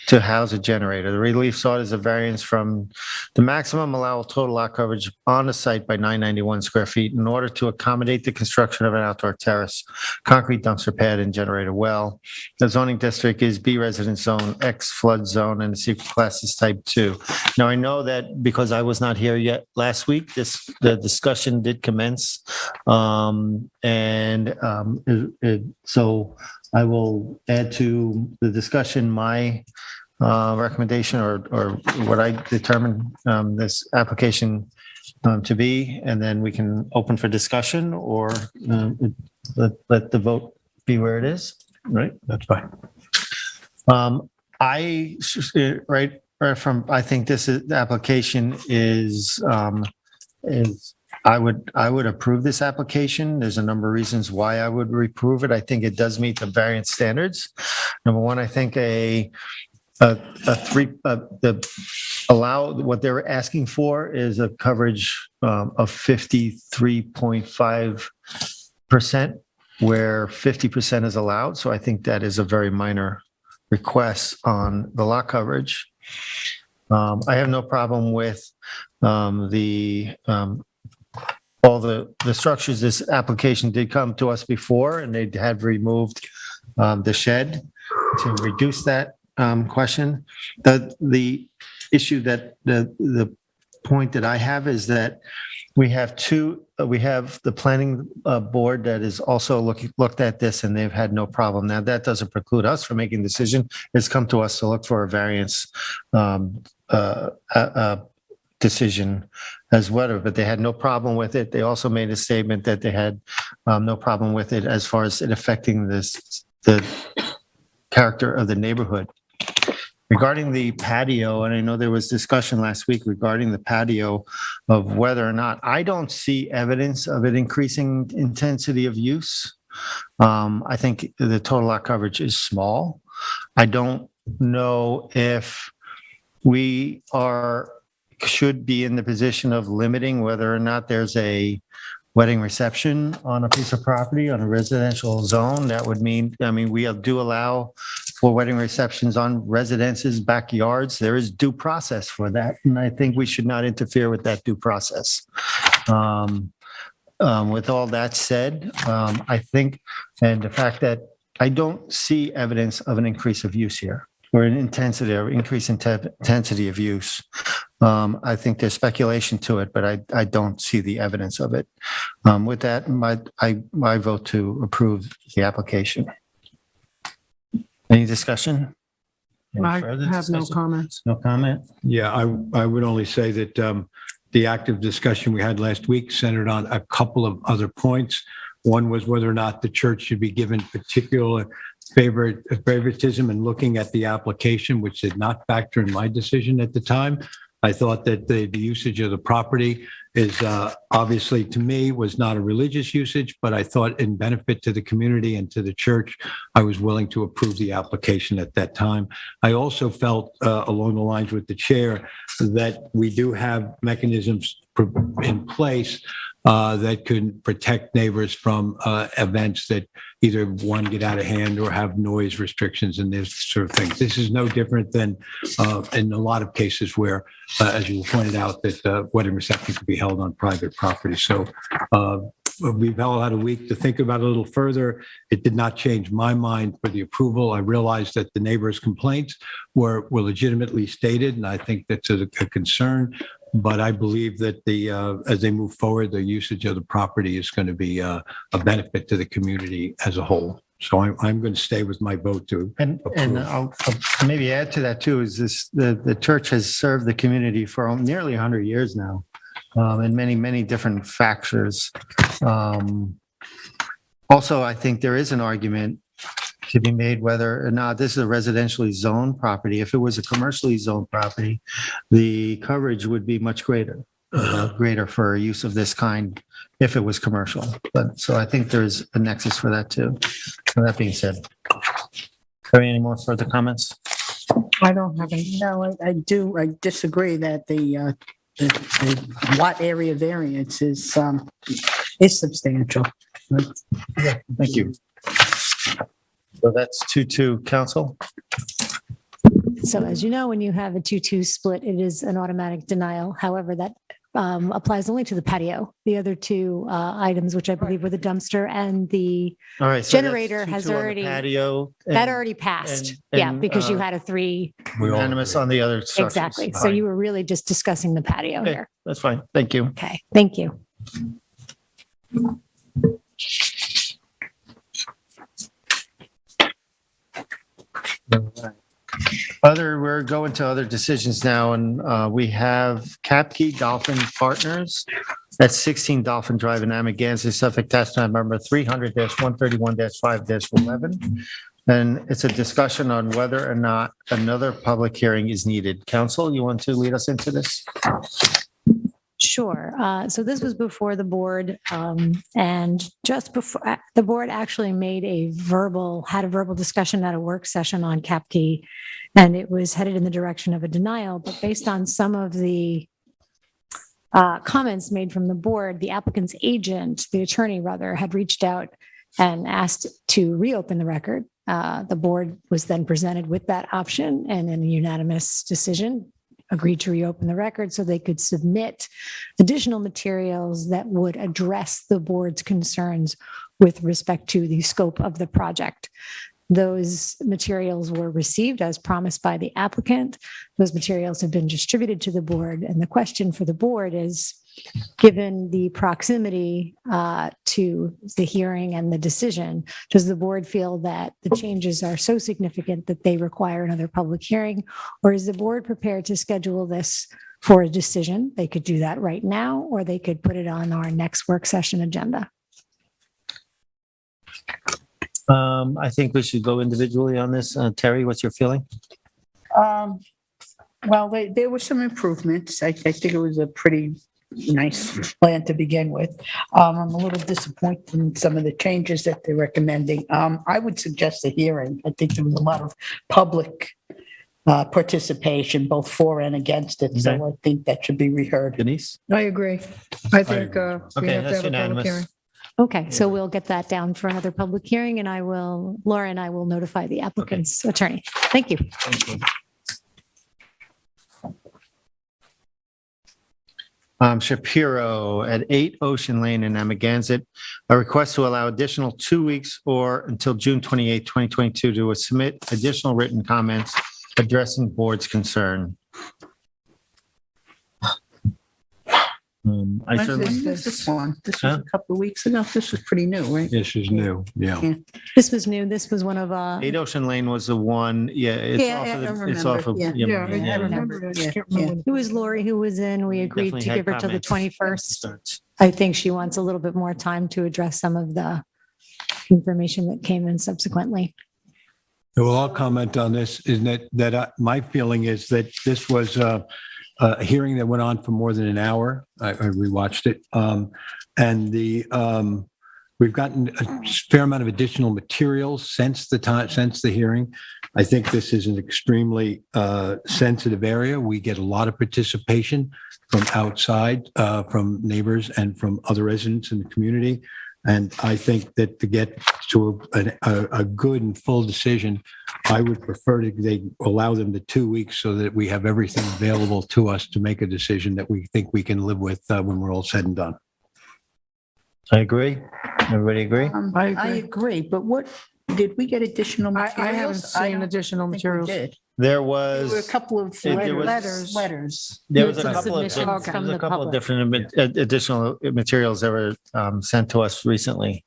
to house a generator. The relief sought is a variance from the maximum allowable total lot coverage on the site by 991 square feet in order to accommodate the construction of an outdoor terrace, concrete dumpster pad, and generator well. The zoning district is B residence zone, X flood zone, and the secret class is type 2. Now, I know that because I was not here yet last week, the discussion did commence. So I will add to the discussion my recommendation or what I determine this application to be, and then we can open for discussion or let the vote be where it is, right? That's fine. I think this is, the application is I would approve this application. There's a number of reasons why I would approve it. I think it does meet the variance standards. Number one, I think a what they're asking for is a coverage of 53.5%, where 50% is allowed. So I think that is a very minor request on the lot coverage. I have no problem with all the structures. This application did come to us before, and they had removed the shed to reduce that question. The issue that the point that I have is that we have the planning board that is also looked at this, and they've had no problem. Now, that doesn't preclude us from making a decision. It's come to us to look for a variance decision as well, but they had no problem with it. They also made a statement that they had no problem with it as far as it affecting the character of the neighborhood. Regarding the patio, and I know there was discussion last week regarding the patio of whether or not, I don't see evidence of it increasing intensity of use. I think the total lot coverage is small. I don't know if we should be in the position of limiting whether or not there's a wedding reception on a piece of property on a residential zone. That would mean, we do allow for wedding receptions on residences' backyards. There is due process for that, and I think we should not interfere with that due process. With all that said, I think, and the fact that I don't see evidence of an increase of use here, or an intensity or increase in intensity of use. I think there's speculation to it, but I don't see the evidence of it. With that, I vote to approve the application. Any discussion? Any I further have no discussion? comments. No comment? Yeah, I would only say that the active discussion we had last week centered on a couple of other points. One was whether or not the church should be given particular favoritism in looking at the application, which did not factor in my decision at the time. I thought that the usage of the property is obviously, to me, was not a religious usage, but I thought in benefit to the community and to the church, I was willing to approve the application at that time. I also felt along the lines with the chair that we do have mechanisms in place that could protect neighbors from events that either one, get out of hand or have noise restrictions and this sort of thing. This is no different than in a lot of cases where, as you pointed out, that wedding reception could be held on private property. So we've all had a week to think about it a little further. It did not change my mind for the approval. I realized that the neighbors' complaints were legitimately stated, and I think that's a concern. But I believe that as they move forward, the usage of the property is going to be a benefit to the community as a whole. So I'm going to stay with my vote to And I'll maybe add to that too, is the church has served the community for nearly 100 years now, in many, many different factors. Also, I think there is an argument to be made whether or not this is a residentially zoned property. If it was a commercially zoned property, the coverage would be much greater for use of this kind if it was commercial. But so I think there's a nexus for that too. So that being said, are there any more further comments? I don't have any. No, I disagree that the lot area variance is substantial. Thank you. So that's 2-2, council. So as you know, when you have a 2-2 split, it is an automatic denial. However, that applies only to the patio. The other two items, which I believe were the dumpster and the All right. So generator, that's has 2-2 on the already, patio. that already passed. and, Yeah, because you had a 3. Unanimous on the other structures. Exactly. So you were really just discussing the patio Okay, here. that's fine. Thank you. Okay, thank you. We're going to other decisions now, and we have Capkey Dolphin Partners at 16 Dolphin Drive in Amagansett, Suffolk, tax map number 300-131-5-11. And it's a discussion on whether or not another public hearing is needed. Council, you want to lead us into this? Sure. So this was before the board, and just before the board actually had a verbal discussion at a work session on Capkey, and it was headed in the direction of a denial. But based on some of the comments made from the board, the applicant's agent, the attorney rather, had reached out and asked to reopen the record. The board was then presented with that option, and in a unanimous decision, agreed to reopen the record so they could submit additional materials that would address the board's concerns with respect to the scope of the project. Those materials were received as promised by the applicant. Those materials have been distributed to the board. And the question for the board is, given the proximity to the hearing and the decision, does the board feel that the changes are so significant that they require another public hearing? Or is the board prepared to schedule this for a decision? They could do that right now, or they could put it on our next work session agenda. I think we should go individually on this. Terry, what's your feeling? Well, there were some improvements. I think it was a pretty nice plan to begin with. I'm a little disappointed in some of the changes that they're recommending. I would suggest a hearing. I think there was a lot of public participation, both for and against it. So I think that should be reheard. Denise? I agree. I think we Okay, have to that's have a public unanimous. hearing. Okay, so we'll get that down for another public hearing, and Laura and I will notify the applicant's attorney. Thank you. Thank you. Shapiro at 8 Ocean Lane in Amagansett, a request to allow additional 2 weeks or until June 28, 2022 to submit additional written comments addressing board's concern. I certainly, This one, this was a couple of weeks ago. This was pretty new, right? This is new, yeah. This was new. This was one of, 8 Ocean Lane was the one, it's Yeah, off I of, it's off of. remember, Yeah, I Yeah. remember. I just can't Yeah, remember. it was Lori who was in. We agreed to Definitely had give her till the comments. 21st. I think she wants a little bit more time to address some of the information that came in subsequently. Well, I'll comment on this, is that my feeling is that this was a hearing that went on for more than an hour. I rewatched it. And we've gotten a fair amount of additional materials since the hearing. I think this is an extremely sensitive area. We get a lot of participation from outside, from neighbors and from other residents in the community. And I think that to get to a good and full decision, I would prefer they allow them the 2 weeks so that we have everything available to us to make a decision that we think we can live with when we're all said and done. I agree. Everybody agree? I agree. agree, but did we get additional materials? I haven't seen additional think we materials. did. There There were a was, couple of there was- letters. there was a Some couple of, submissions there from was a the couple of public. different additional materials that were sent to us recently.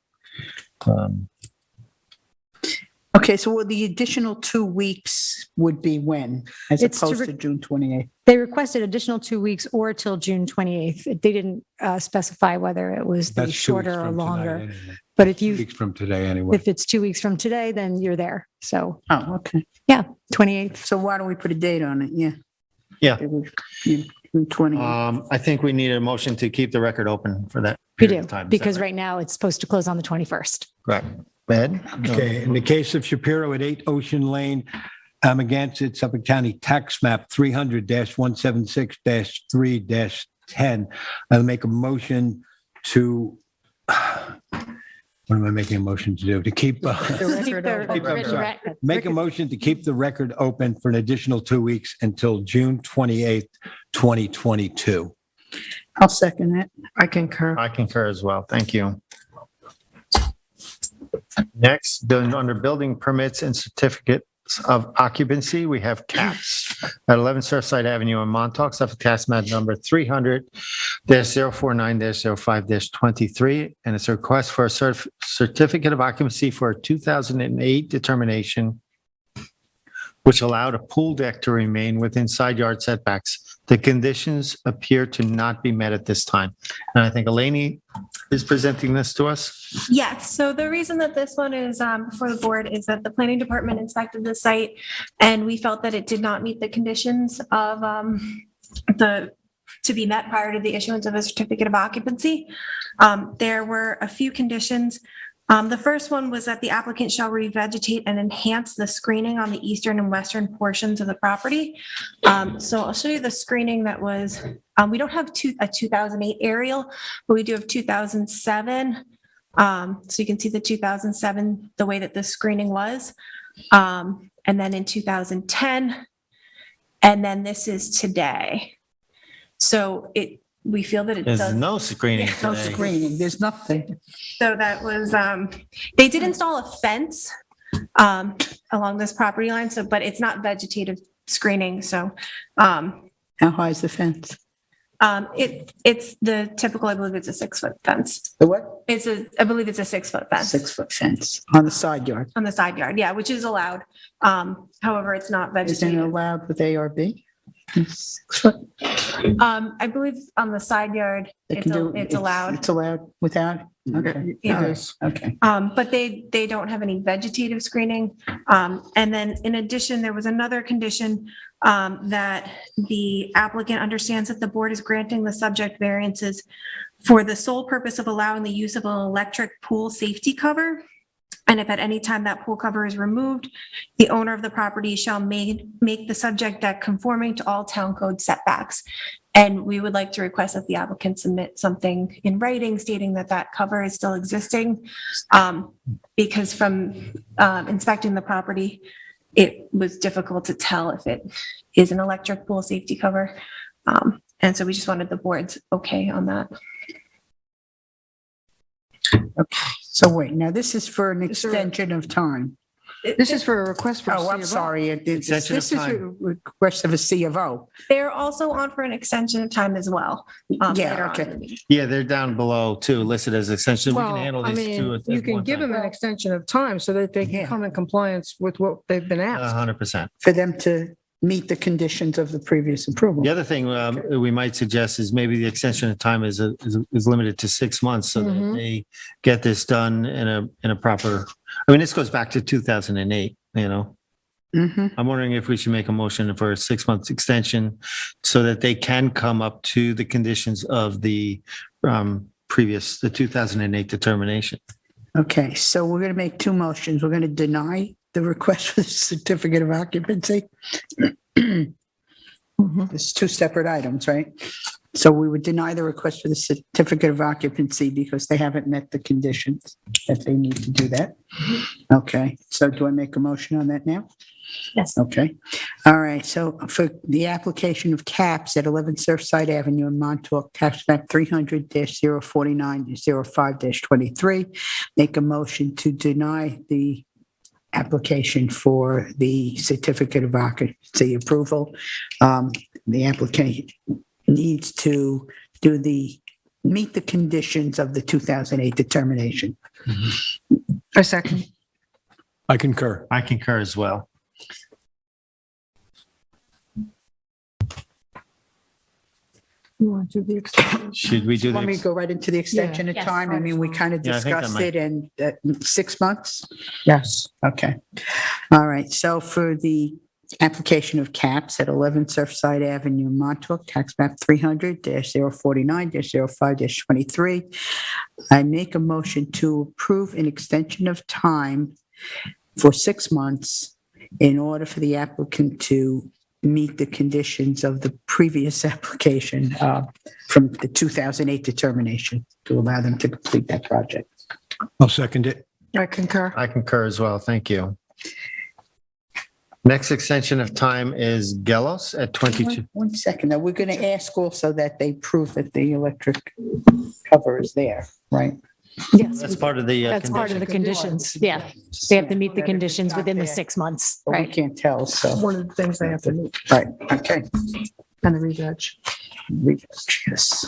Okay, so the additional 2 weeks would be when, as It's to opposed to June 28th? They requested additional 2 weeks or till June 28th. They didn't specify whether it was the That's 2 weeks shorter or from tonight longer. anyway. But if 2 you, weeks from today, anyway. if it's 2 weeks from today, then you're there. So Oh, okay. 28th. So why don't we put a date on it? Yeah. Yeah. It was June 28th. I think we need a motion to keep the record open for that. We period do, of time. Is that because right now it's supposed to close on the 21st. Correct. Ed? Okay, in the case of Shapiro at 8 Ocean Lane, Amagansett, Suffolk County Tax Map 300-176-3-10, I'll make a motion to, what am I making a motion to do? To keep, Keep the written record. make a motion to keep the record open for an additional 2 weeks until June 28th, 2022. I'll second that. I concur. I concur as well. Thank you. Next, under building permits and certificates of occupancy, we have CAPS at 11 Surfside Avenue in Montauk, Suffolk Tax Map number 300-049-05-23. And it's a request for a certificate of occupancy for a 2008 determination, which allowed a pool deck to remain within side yard setbacks. The conditions appear to not be met at this time. And I think Eleni is presenting this to us. Yes, so the reason that this one is before the board is that the planning department inspected the site and we felt that it did not meet the conditions of the to be met prior to the issuance of a certificate of occupancy. There were a few conditions. The first one was that the applicant shall revegetate and enhance the screening on the eastern and western portions of the property. So I'll show you the screening that was, we don't have a 2008 aerial, but we do have 2007. So you can see the 2007, the way that the screening was. And then in 2010, and then this is today. So we feel that it There's does. no screening No today. screening, there's nothing. So that was, they did install a fence along this property line, so, but it's not vegetative screening, so How high is the fence? it's the typical, I believe it's a 6-foot fence. The what? I believe it's a 6-foot fence 6-foot fence on the side yard. on the side yard, yeah, which is allowed. However, it's not Isn't it vegetative. allowed with ARB? 6 foot? I believe on the side yard, They can do- it's allowed. It's allowed without? Okay. Yeah. All right, okay. But they don't have any vegetative screening. And then in addition, there was another condition that the applicant understands that the board is granting the subject variances for the sole purpose of allowing the use of an electric pool safety cover. And if at any time that pool cover is removed, the owner of the property shall make the subject deck conforming to all town code setbacks. And we would like to request that the applicant submit something in writing stating that that cover is still existing. Because from inspecting the property, it was difficult to tell if it is an electric pool safety cover. And so we just wanted the board's okay on that. Okay, so wait, now this is for an extension of time. This is for a request for. Oh, I'm C of O. sorry. This Extension of is a time. request of a C of O. They're also on for an extension of time as well. Yeah, later on okay. in the meeting. Yeah, they're down below too, listed as extension. We can Well, handle I these two mean, at you can one give time. them an extension of time so that they Yeah. can come in compliance with what they've been asked. 100%. For them to meet the conditions of the previous approval. The other thing we might suggest is maybe the extension of time is limited to 6 months so that Mhm. they get this done in a proper, I mean, this goes back to 2008, you know? Mhm. I'm wondering if we should make a motion for a 6-month extension so that they can come up to the conditions of the the 2008 determination. Okay, so we're going to make two motions. We're going to deny the request for the certificate of occupancy. Mhm. It's two separate items, right? So we would deny the request for the certificate of occupancy because they haven't met the conditions that they need to do that. Okay, so do I make a motion on that now? Yes. Okay, all right, so for the application of caps at 11 Surfside Avenue in Montauk, tax map 300-049-05-23, make a motion to deny the application for the certificate of occupancy approval. The applicant needs to meet the conditions of the 2008 determination. A second. I concur. I concur as well. You want to do the extension? Should we do Want me to the, go right into the extension of Yes, time? I mean, we kind of Yeah, I think that discussed might- it in 6 months. Yes. Okay. All right. So for the application of caps at 11 Surfside Avenue, Montauk, tax map 300-049-05-23, I make a motion to approve an extension of time for 6 months in order for the applicant to meet the conditions of the previous application from the 2008 determination to allow them to complete that project. I'll second it. I concur. I concur as well. Thank you. Next extension of time is Gelos at 22. One second, now, we're going to ask also that they prove that the electric cover is there, right? Yes, That's part of the that's part of the condition. conditions. Yeah, they have to meet the conditions within the 6 months, But we right? can't tell, so, One of the things they have to meet right, okay. and the re-judge. Yes.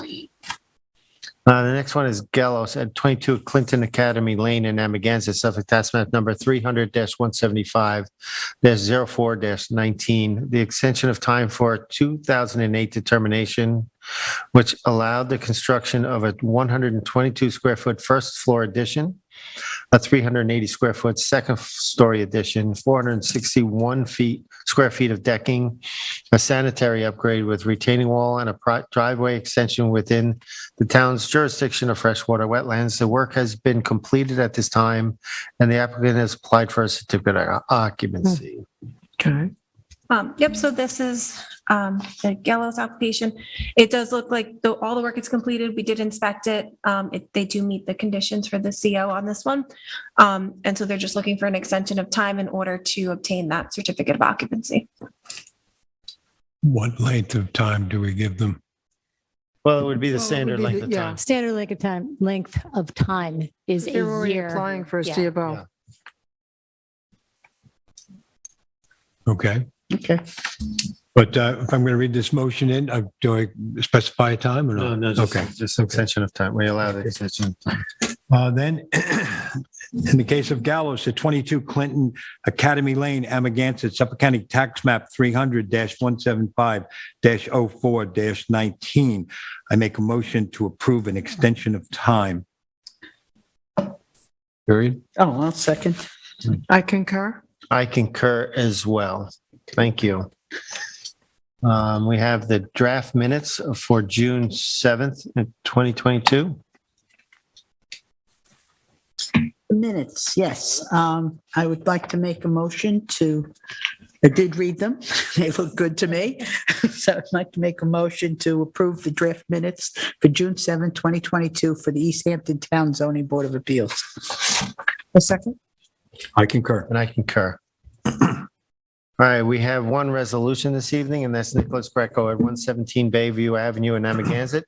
The next one is Gelos at 22 Clinton Academy Lane in Amagansett, Suffolk, tax map number 300-175-04-19. The extension of time for 2008 determination, which allowed the construction of a 122 square foot first floor addition a 380 square foot second story addition, 461 square feet of decking, a sanitary upgrade with retaining wall and a driveway extension within the town's jurisdiction of freshwater wetlands. The work has been completed at this time, and the applicant has applied for a certificate of occupancy. Okay. Yep, so this is the Gallows application. It does look like all the work is completed. We did inspect it. They do meet the conditions for the CO on this one. And so they're just looking for an extension of time in order to obtain that certificate of occupancy. What length of time do we give them? Well, it would be the Well, it would standard be length of yeah. time. Standard length of time is a They're already year. applying for a Yeah. CFO. Yeah. Okay. Okay. But if I'm going to read this motion in, do I specify a time or No, not? no, just, Okay. just extension of time. We allow the extension of time. Then, in the case of Gallows at 22 Clinton Academy Lane, Amagansett, Suffolk County Tax Map 300-175-04-19, I make a motion to approve an extension of time. Period. Oh, I'll second. I concur. I concur as well. Thank you. We have the draft minutes for June 7th, 2022. Minutes, yes. I would like to make a motion I did read them. They look good to me. So I'd like to make a motion to approve the draft minutes for June 7, 2022 for the East Hampton Town Zoning Board of Appeals. A second? I concur. And I concur. All right, we have one resolution this evening, and that's Nicholas Greco at 117 Bayview Avenue in Amagansett,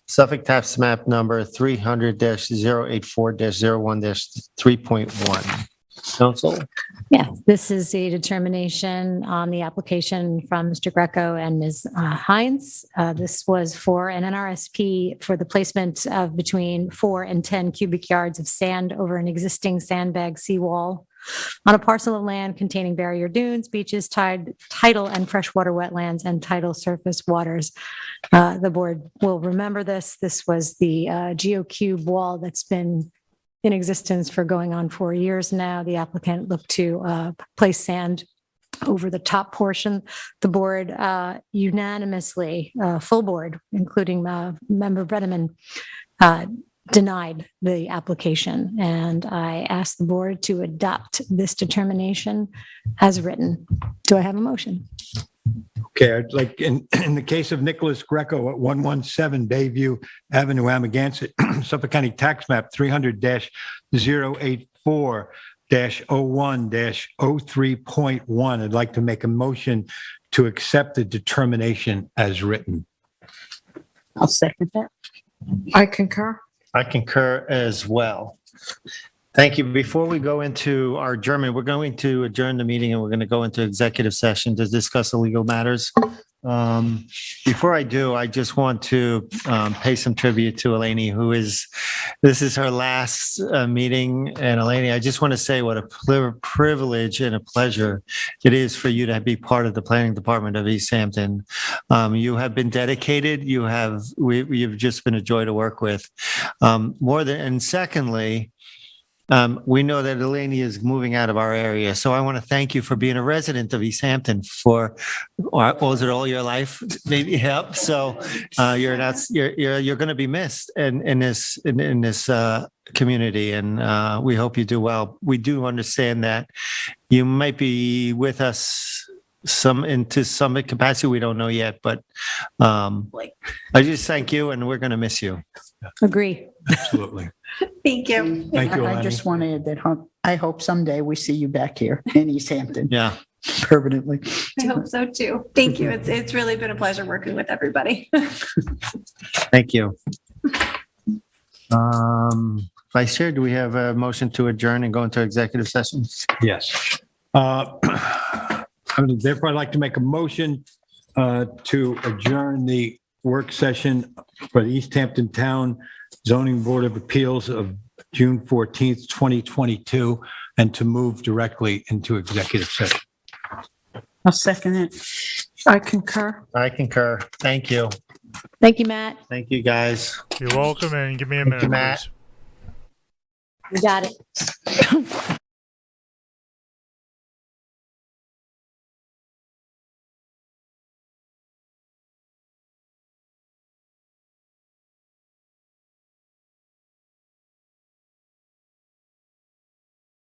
Suffolk Tax Map number 300-084-01-3.1. Council? Yeah, this is a determination on the application from Mr. Greco and Ms. Hines. This was for an NRSP for the placement of between 4 and 10 cubic yards of sand over an existing sandbag seawall on a parcel of land containing barrier dunes, beaches, tidal and freshwater wetlands, and tidal surface waters. The board will remember this. This was the geocube wall that's been in existence for going on 4 years now. The applicant looked to place sand over the top portion. The board unanimously, full board, including Member Brenneman, denied the application. And I asked the board to adopt this determination as written. Do I have a motion? Okay, I'd like, in the case of Nicholas Greco at 117 Bayview Avenue, Amagansett, Suffolk County Tax Map 300-084-01-03.1, I'd like to make a motion to accept the determination as written. I'll second that. I concur. I concur as well. Thank you. Before we go into our adjournment, we're going to adjourn the meeting and we're going to go into executive session to discuss the legal matters. Before I do, I just want to pay some tribute to Eleni, this is her last meeting. And Eleni, I just want to say what a privilege and a pleasure it is for you to be part of the planning department of East Hampton. You have been dedicated. You've just been a joy to work with. And secondly, we know that Eleni is moving out of our area, so I want to thank you for being a resident of East Hampton was it all your life? Maybe, yep. So you're going to be missed in this community, and we hope you do well. We do understand that you might be with us into some capacity. We don't know yet, but I just thank you, and we're going to miss you. Agree. Absolutely. Thank you. Thank you, I Eleni. just want to add that I hope someday we see you back here in East Hampton Yeah. permanently. I hope so too. Thank you. It's really been a pleasure working with everybody. Thank you. Vice Chair, do we have a motion to adjourn and go into executive session? Yes. I would therefore like to make a motion to adjourn the work session for the East Hampton Town Zoning Board of Appeals of June 14th, 2022, and to move directly into executive session. I'll second it. I concur. I concur. Thank you. Thank you, Matt. Thank you, guys. You're welcome, and give me a Thank you, minute, Matt. please. You got it.